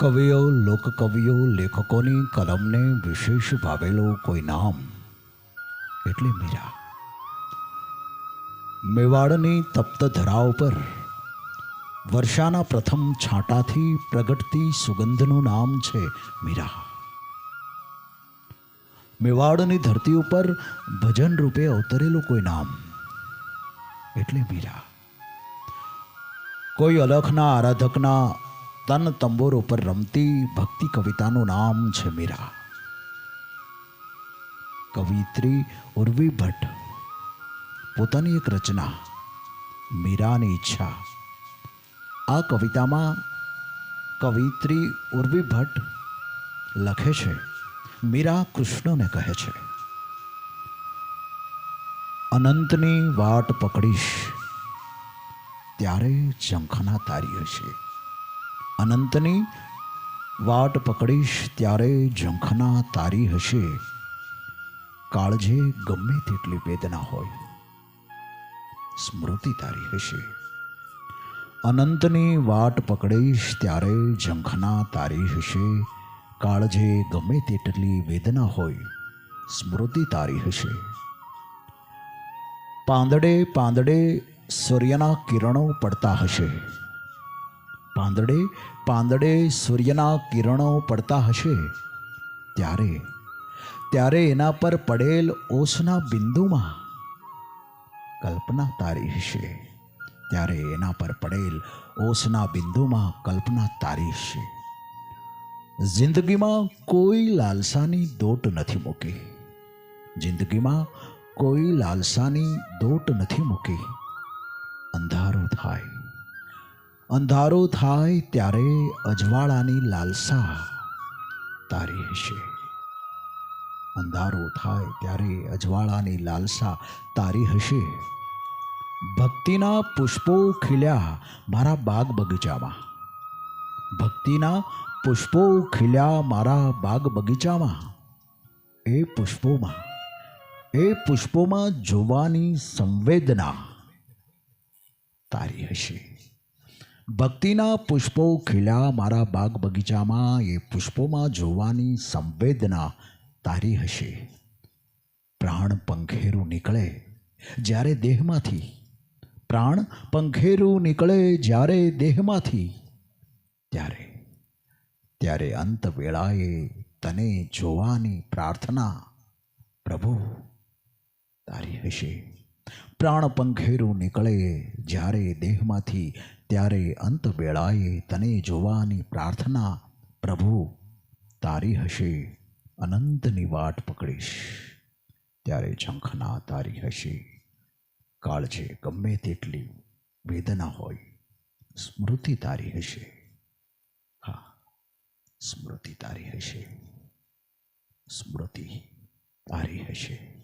કવિઓ, લોકકવિઓ, લેખકોની કલમને વિશેષ ભાવેલું કોઈ નામ એટલે મીરા. મેવાડની તપ્ત ધરા ઉપર વર્ષાના પ્રથમ છાંટાથી પ્રગટતી સુગંધનું નામ છે મીરા. મેવાડની ધરતી ઉપર ભજન રૂપે અવતરેલું કોઈ નામ એટલે મીરા. કોઈ અલખના આરાધકના તન તંબોર ઉપર રમતી ભક્તિ કવિતાનું નામ છે મીરા. કવિત્રી ઉર્વી ભટ્ટ પોતાની એક રચના મીરાની ઈચ્છા, આ કવિતામાં કવિત્રી ઉર્વી ભટ્ટ લખે છે, મીરા કૃષ્ણને કહે છે, અનંતની વાટ પકડીશ ત્યારે ઝંખના તારી હશે. અનંતની વાટ પકડીશ ત્યારે ઝંખના તારી હશે. કાળજે ગમે તેટલી વેદના હોય સ્મૃતિ તારી હશે. અનંતની વાટ પકડીશ ત્યારે ઝંખના તારી હશે. કાળજે ગમે તેટલી વેદના હોય સ્મૃતિ તારી હશે. પાંદડે પાંદડે સૂર્યના કિરણો પડતા હશે. પાંદડે પાંદડે સૂર્યના કિરણો પડતા હશે ત્યારે ત્યારે એના પર પડેલ ઓસના બિંદુમાં કલ્પના તારી હશે. ત્યારે એના પર પડેલ ઓસના બિંદુમાં કલ્પના તારી હશે. જિંદગીમાં કોઈ લાલસાની દોટ નથી મૂકી. જિંદગીમાં કોઈ લાલસાની દોટ નથી મૂકી. અંધારું થાય અંધારું થાય ત્યારે અજવાળાની લાલસા તારી હશે. અંધારું થાય ત્યારે અજવાળાની લાલસા તારી હશે. ભક્તિના પુષ્પો ખીલ્યા મારા બાગ બગીચામાં. ભક્તિના પુષ્પો ખીલ્યા મારા બાગ બગીચામાં. એ પુષ્પોમાં જોવાની સંવેદના તારી હશે. ભક્તિના પુષ્પો ખીલ્યા મારા બાગ બગીચામાં. એ પુષ્પોમાં જોવાની સંવેદના તારી હશે. પ્રાણ પંખેરું નીકળે જ્યારે દેહમાંથી, પ્રાણ પંખેરું નીકળે જ્યારે દેહમાંથી, ત્યારે ત્યારે અંત વેળાએ તને જોવાની પ્રાર્થના પ્રભુ તારી હશે. પ્રાણ પંખેરું નીકળે જ્યારે દેહમાંથી, ત્યારે અંત વેળાએ તને જોવાની પ્રાર્થના પ્રભુ તારી હશે. અનંતની વાટ પકડીશ ત્યારે ઝંખના તારી હશે. કાળજે ગમે તેટલી વેદના હોય સ્મૃતિ તારી હશે. હા, સ્મૃતિ તારી હશે. સ્મૃતિ તારી હશે.